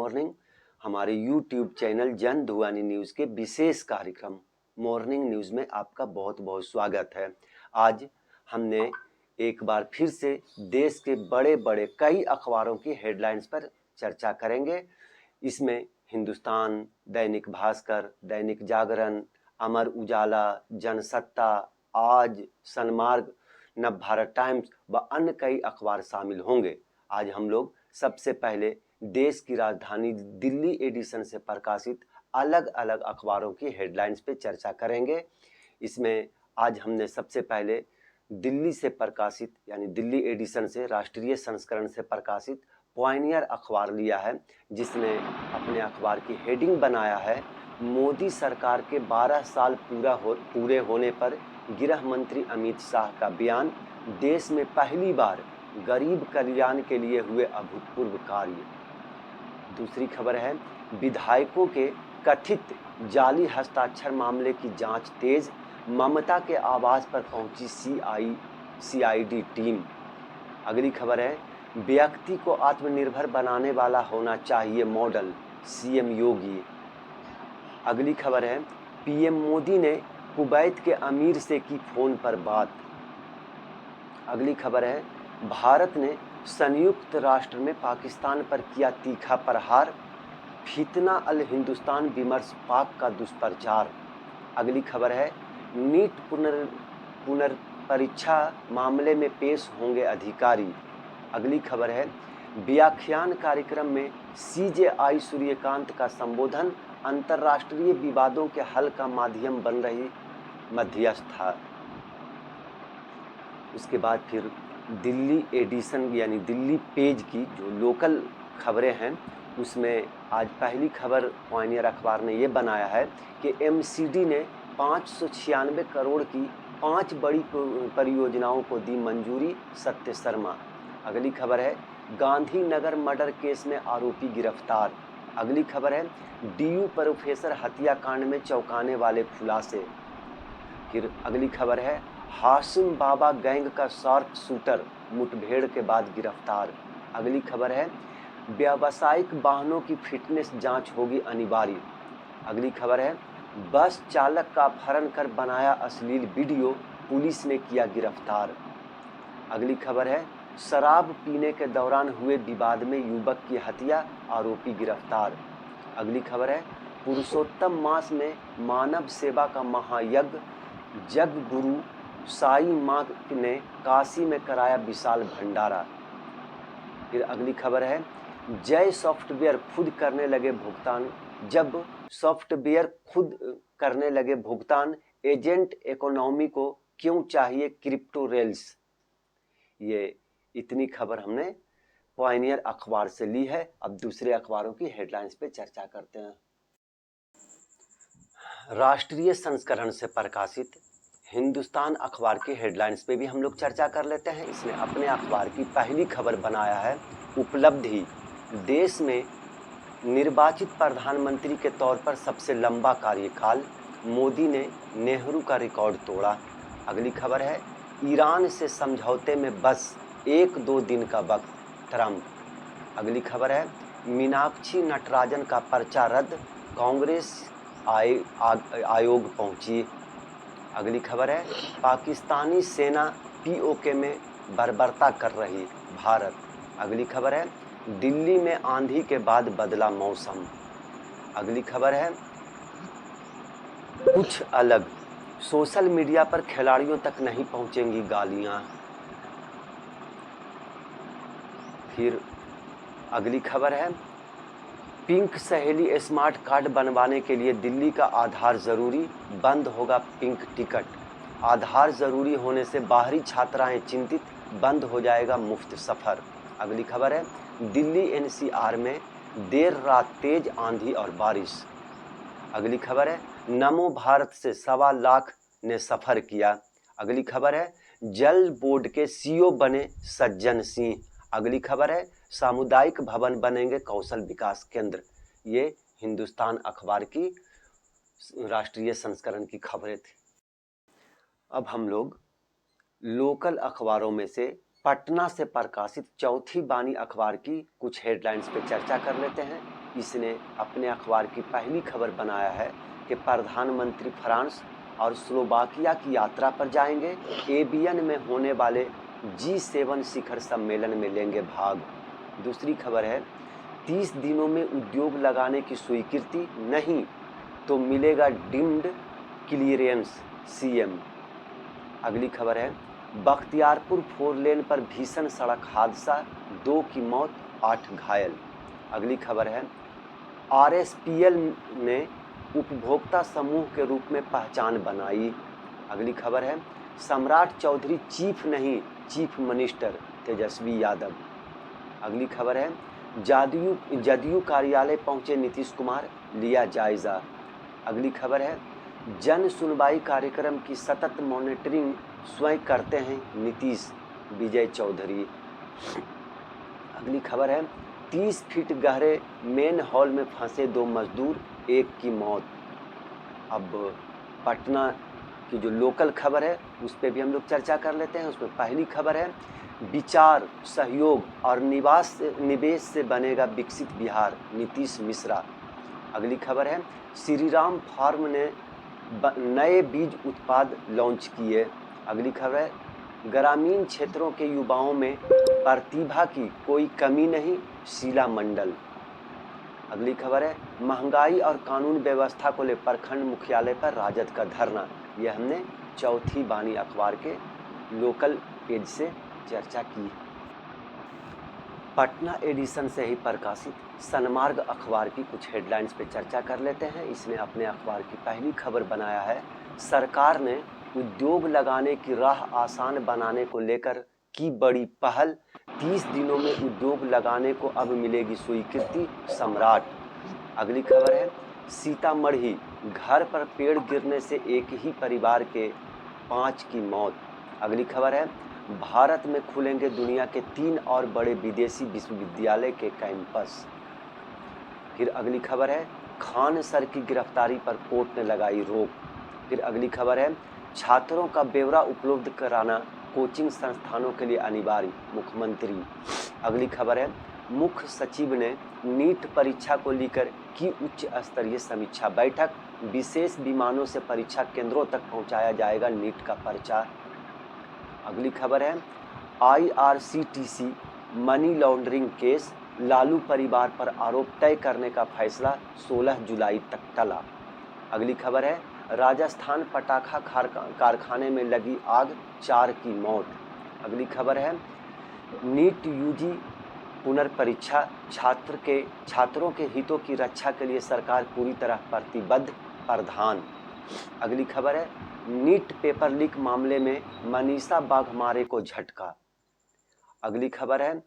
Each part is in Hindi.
मॉर्निंग। हमारे YouTube चैनल जन धुआनी न्यूज़ के विशेष कार्यक्रम मॉर्निंग न्यूज़ में आपका बहुत बहुत स्वागत है। आज हमने एक बार फिर से देश के बड़े बड़े कई अखबारों की हेडलाइंस पर चर्चा करेंगे। इसमें हिंदुस्तान, दैनिक भास्कर, दैनिक जागरण, अमर उजाला, जनसत्ता, आज, सनमार्ग, नवभारत टाइम्स व अन्य कई अखबार शामिल होंगे। आज हम लोग सबसे पहले देश की राजधानी दिल्ली एडिशन से प्रकाशित अलग अलग अखबारों की हेडलाइंस पे चर्चा करेंगे। इसमें आज हमने सबसे पहले दिल्ली से प्रकाशित यानी दिल्ली एडिशन से राष्ट्रीय संस्करण से प्रकाशित पॉइनियर अखबार लिया है, जिसने अपने अखबार की हेडिंग बनाया है मोदी सरकार के 12 साल पूरे होने पर गृह मंत्री अमित शाह का बयान, देश में पहली बार गरीब कल्याण के लिए हुए अभूतपूर्व कार्य। दूसरी खबर है विधायकों के कथित जाली हस्ताक्षर मामले की जांच तेज, ममता के आवास पर पहुंची सीआईडी टीम। अगली खबर है व्यक्ति को आत्मनिर्भर बनाने वाला होना चाहिए मॉडल, सीएम योगी। अगली खबर है पीएम मोदी ने कुवैत के अमीर से की फोन पर बात। अगली खबर है भारत ने संयुक्त राष्ट्र में पाकिस्तान पर किया तीखा प्रहार, फितना अल हिंदुस्तान विमर्श पाक का दुष्प्रचार। अगली खबर है नीट पुनर्परीक्षा मामले में पेश होंगे अधिकारी। अगली खबर है व्याख्यान कार्यक्रम में सीजेआई सूर्यकांत का संबोधन, अंतर्राष्ट्रीय विवादों के हल का माध्यम बन रही मध्यस्थता। उसके बाद फिर दिल्ली एडिशन यानी दिल्ली पेज की जो लोकल खबरें हैं, उसमें आज पहली खबर पॉइनियर अखबार ने ये बनाया है कि एमसीडी ने 596 करोड़ की 5 बड़ी परियोजनाओं को दी मंजूरी, सत्य शर्मा। अगली खबर है गांधीनगर मर्डर केस में आरोपी गिरफ्तार। अगली खबर है डीयू प्रोफेसर हत्याकांड में चौंकाने वाले खुलासे। फिर अगली खबर है हाशिम बाबा गैंग का शार्प शूटर मुठभेड़ के बाद गिरफ्तार। अगली खबर है व्यावसायिक वाहनों की फिटनेस जांच होगी अनिवार्य। अगली खबर है बस चालक का अपहरण कर बनाया अश्लील वीडियो, पुलिस ने किया गिरफ्तार। अगली खबर है शराब पीने के दौरान हुए विवाद में युवक की हत्या, आरोपी गिरफ्तार। अगली खबर है पुरुषोत्तम मास में मानव सेवा का महायज्ञ, जग गुरु साई मां ने काशी में कराया विशाल भंडारा। फिर अगली खबर है जय सॉफ्टवेयर खुद करने लगे भुगतान, जब सॉफ्टवेयर खुद करने लगे भुगतान, एजेंट इकोनॉमी को क्यों चाहिए क्रिप्टो रेल्स। ये इतनी खबर हमने पॉइनियर अखबार से ली है। अब दूसरे अखबारों की हेडलाइंस पे चर्चा करते हैं। राष्ट्रीय संस्करण से प्रकाशित हिंदुस्तान अखबार की हेडलाइंस पे भी हम लोग चर्चा कर लेते हैं। इसने अपने अखबार की पहली खबर बनाया है उपलब्धि, देश में निर्वाचित प्रधानमंत्री के तौर पर सबसे लंबा कार्यकाल, मोदी ने नेहरू का रिकॉर्ड तोड़ा। अगली खबर है ईरान से समझौते में बस 1-2 दिन का वक्त, ट्रंप। अगली खबर है मीनाक्षी नटराजन का पर्चा रद्द, कांग्रेस आयोग पहुंची। अगली खबर है पाकिस्तानी सेना पीओके में बर्बरता कर रही, भारत। अगली खबर है दिल्ली में आंधी के बाद बदला मौसम। अगली खबर है कुछ अलग, सोशल मीडिया पर खिलाड़ियों तक नहीं पहुंचेंगी गालियां। फिर अगली खबर है पिंक सहेली स्मार्ट कार्ड बनवाने के लिए दिल्ली का आधार जरूरी, बंद होगा पिंक टिकट। आधार जरूरी होने से बाहरी छात्राएं चिंतित, बंद हो जाएगा मुफ्त सफर। अगली खबर है दिल्ली एनसीआर में देर रात तेज आंधी और बारिश। अगली खबर है नमो भारत से 1.25 लाख ने सफर किया। अगली खबर है जल बोर्ड के सीईओ बने सज्जन सिंह। अगली खबर है सामुदायिक भवन बनेंगे कौशल विकास केंद्र। ये हिंदुस्तान अखबार की राष्ट्रीय संस्करण की खबरें थी। अब हम लोग लोकल अखबारों में से पटना से प्रकाशित चौथी बानी अखबार की कुछ हेडलाइंस पे चर्चा कर लेते हैं। इसने अपने अखबार की पहली खबर बनाया है कि प्रधानमंत्री फ्रांस और स्लोवाकिया की यात्रा पर जाएंगे। एबियन में होने वाले G7 शिखर सम्मेलन में लेंगे भाग। दूसरी खबर है 30 दिनों में उद्योग लगाने की स्वीकृति नहीं तो मिलेगा डीम्ड क्लियरेंस सीएम। अगली खबर है बख्तियारपुर 4 लेन पर भीषण सड़क हादसा, 2 की मौत 8 घायल। अगली खबर है RSPL ने उपभोक्ता समूह के रूप में पहचान बनाई। अगली खबर है सम्राट चौधरी चीफ नहीं चीफ मिनिस्टर तेजस्वी यादव। अगली खबर है जदयू कार्यालय पहुंचे नीतीश कुमार, लिया जायजा। अगली खबर है जन सुनवाई कार्यक्रम की सतत मॉनिटरिंग स्वयं करते हैं नीतीश, विजय चौधरी। अगली खबर है 30 फीट गहरे मेन हॉल में फंसे 2 मजदूर, 1 की मौत। अब पटना की जो लोकल खबर है उस पर भी हम लोग चर्चा कर लेते हैं। उसमें पहली खबर है विचार, सहयोग और निवेश से बनेगा विकसित बिहार, नीतीश मिश्रा। अगली खबर है श्री राम फार्म ने नए बीज उत्पाद लॉन्च किए। अगली खबर है ग्रामीण क्षेत्रों के युवाओं में प्रतिभा की कोई कमी नहीं, शीला मंडल। अगली खबर है महंगाई और कानून व्यवस्था को ले प्रखंड मुख्यालय पर राजद का धरना। यह हमने चौथी बानी अखबार के लोकल पेज से चर्चा की। पटना एडिशन से ही प्रकाशित सनमार्ग अखबार की कुछ हेडलाइंस पे चर्चा कर लेते हैं। इसने अपने अखबार की पहली खबर बनाया है सरकार ने उद्योग लगाने की राह आसान बनाने को लेकर की बड़ी पहल, 30 दिनों में उद्योग लगाने को अब मिलेगी स्वीकृति, सम्राट। अगली खबर है सीतामढ़ी, घर पर पेड़ गिरने से एक ही परिवार के 5 की मौत। अगली खबर है भारत में खुलेंगे दुनिया के 3 और बड़े विदेशी विश्वविद्यालय के कैंपस। फिर अगली खबर है खान सर की गिरफ्तारी पर कोर्ट ने लगाई रोक। फिर अगली खबर है छात्रों का ब्यौरा उपलब्ध कराना कोचिंग संस्थानों के लिए अनिवार्य, मुख्यमंत्री। अगली खबर है मुख्य सचिव ने नीट परीक्षा को लेकर की उच्च स्तरीय समीक्षा बैठक, विशेष विमानों से परीक्षा केंद्रों तक पहुंचाया जाएगा नीट का पर्चा। अगली खबर है IRCTC money laundering case, Lalu परिवार पर आरोप तय करने का फैसला 16 जुलाई तक टला। अगली खबर है राजस्थान पटाखा कारखाने में लगी आग, 4 की मौत। अगली खबर है नीट UG पुनर्परीक्षा, छात्रों के हितों की रक्षा के लिए सरकार पूरी तरह प्रतिबद्ध, प्रधान। अगली खबर है नीट पेपर लीक मामले में मनीषा बाघमारे को झटका। अगली खबर है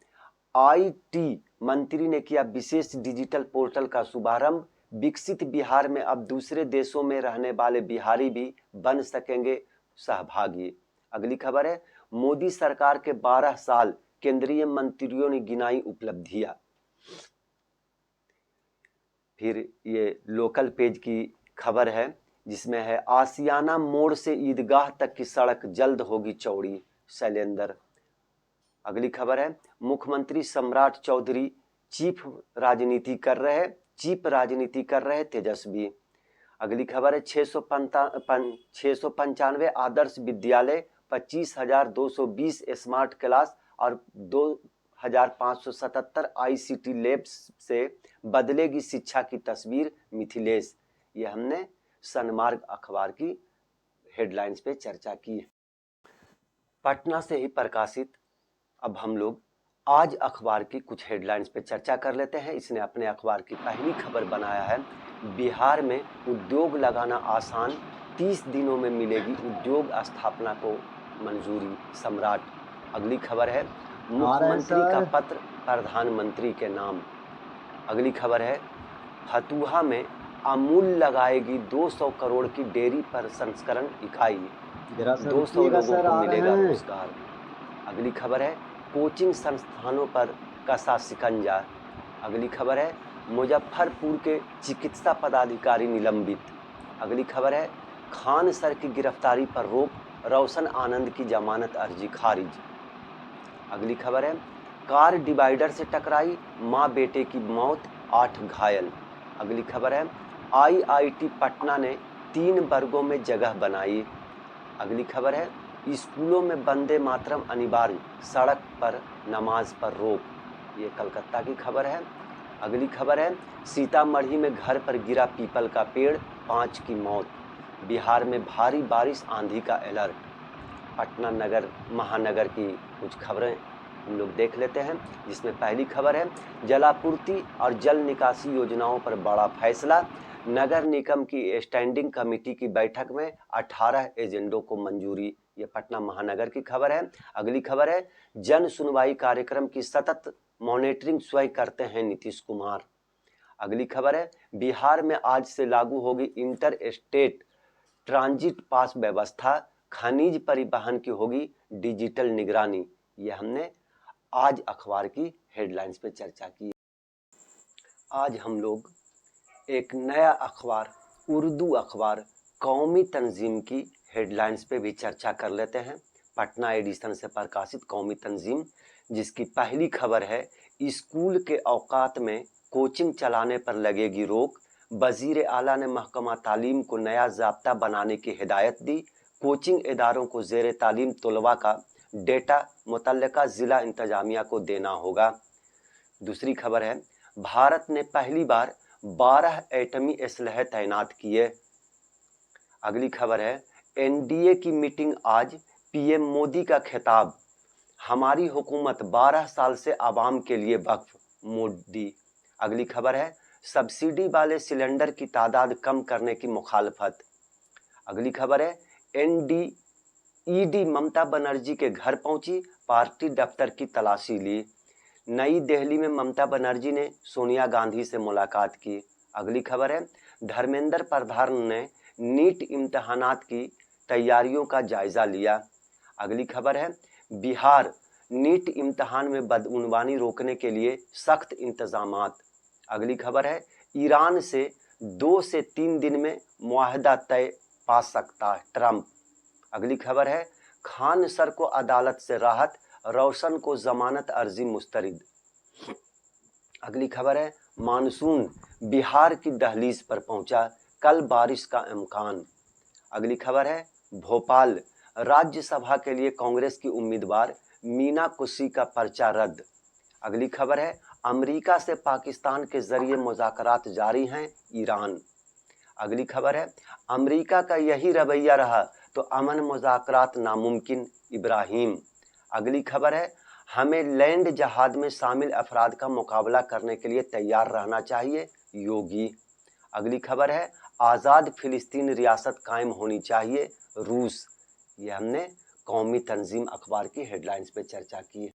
IT मंत्री ने किया विशेष डिजिटल पोर्टल का शुभारंभ, विकसित बिहार में अब दूसरे देशों में रहने वाले बिहारी भी बन सकेंगे सहभागी। अगली खबर है मोदी सरकार के 12 साल, केंद्रीय मंत्रियों ने गिनाई उपलब्धियां। फिर ये लोकल पेज की खबर है जिसमें है आसियाना मोड़ से ईदगाह तक की सड़क जल्द होगी चौड़ी, शैलेंद्र। अगली खबर है मुख्यमंत्री सम्राट चौधरी चीफ राजनीति कर रहे तेजस्वी। अगली खबर है 695 आदर्श विद्यालय, 25,220 स्मार्ट क्लास और 2,577 ICT लैब्स से बदलेगी शिक्षा की तस्वीर, मिथिलेश। ये हमने सनमार्ग अखबार की हेडलाइंस पे चर्चा की। पटना से ही प्रकाशित अब हम लोग आज अखबार की कुछ हेडलाइंस पे चर्चा कर लेते हैं। इसने अपने अखबार की पहली खबर बनाया है बिहार में उद्योग लगाना आसान, 30 दिनों में मिलेगी उद्योग स्थापना को मंजूरी, सम्राट। अगली खबर है मुख्यमंत्री का पत्र प्रधानमंत्री के नाम। अगली खबर है फतुहा में अमूल लगाएगी 200 करोड़ की डेयरी प्रसंस्करण इकाई, 200 लोगों को मिलेगा रोजगार। अगली खबर है कोचिंग संस्थानों पर कसा शिकंजा। अगली खबर है मुजफ्फरपुर के चिकित्सा पदाधिकारी निलंबित। अगली खबर है खान सर की गिरफ्तारी पर रोक, रोशन आनंद की जमानत अर्जी खारिज। अगली खबर है कार डिवाइडर से टकराई, मां बेटे की मौत 8 घायल। अगली खबर है आईआईटी पटना ने 3 वर्गों में जगह बनाई। अगली खबर है स्कूलों में वंदे मातरम अनिवार्य, सड़क पर नमाज पर रोक। ये कलकत्ता की खबर है। अगली खबर है सीतामढ़ी में घर पर गिरा पीपल का पेड़, 5 की मौत। बिहार में भारी बारिश आंधी का अलर्ट। पटना नगर महानगर की कुछ खबरें हम लोग देख लेते हैं, जिसमें पहली खबर है जलापूर्ति और जल निकासी योजनाओं पर बड़ा फैसला। नगर निगम की स्टैंडिंग कमेटी की बैठक में 18 एजेंडों को मंजूरी। ये पटना महानगर की खबर है। अगली खबर है जन सुनवाई कार्यक्रम की सतत मॉनिटरिंग स्वयं करते हैं नीतीश कुमार। अगली खबर है बिहार में आज से लागू होगी इंटर स्टेट ट्रांजिट पास व्यवस्था, खनिज परिवहन की होगी डिजिटल निगरानी। ये हमने आज अखबार की हेडलाइंस पे चर्चा की। आज हम लोग एक नया अखबार, उर्दू अखबार कौमी तंजीम की हेडलाइंस पे भी चर्चा कर लेते हैं। पटना एडिशन से प्रकाशित कौमी तंजीम, जिसकी पहली खबर है स्कूल के औकात में कोचिंग चलाने पर लगेगी रोक। वजीर आला ने महकमा तालीम को नया ज़ाब्ता बनाने की हिदायत दी। कोचिंग इदारों को ज़ेर तालीम तलबा का डेटा मुतल्लिका ज़िला इंतजामिया को देना होगा। दूसरी खबर है भारत ने पहली बार 12 एटमी असलहे तैनात किए। अगली खबर है एनडीए की मीटिंग आज, पीएम मोदी का खिताब, हमारी हुकूमत 12 साल से आवाम के लिए वक्फ, मोदी। अगली खबर है सब्सिडी वाले सिलेंडर की तादाद कम करने की मुखालफत। अगली खबर है ईडी ममता बनर्जी के घर पहुंची, पार्टी दफ्तर की तलाशी ली। नई दिल्ली में ममता बनर्जी ने सोनिया गांधी से मुलाकात की। अगली खबर है धर्मेंद्र प्रधान ने नीट इम्तहानात की तैयारियों का जायजा लिया। अगली खबर है बिहार नीट इम्तहान में बदउनवानी रोकने के लिए सख्त इंतजामात। अगली खबर है ईरान से 2 से 3 दिन में मुआहदा तय पा सकता है ट्रंप। अगली खबर है खान सर को अदालत से राहत, रोशन को जमानत अर्जी मुस्तरद। अगली खबर है मानसून बिहार की दहलीज पर पहुंचा, कल बारिश का इम्कान। अगली खबर है भोपाल राज्यसभा के लिए कांग्रेस की उम्मीदवार मीना कुशी का पर्चा रद्द। अगली खबर है अमेरिका से पाकिस्तान के जरिए मुज़ाकरात जारी हैं ईरान। अगली खबर है अमेरिका का यही रवैया रहा तो अमन मुज़ाकरात नामुमकिन, इब्राहिम। अगली खबर है हमें लैंड जहाद में शामिल अफराद का मुकाबला करने के लिए तैयार रहना चाहिए, योगी। अगली खबर है आज़ाद फिलिस्तीन रियासत कायम होनी चाहिए, रूस। ये हमने कौमी तंजीम अखबार की हेडलाइंस पे चर्चा की।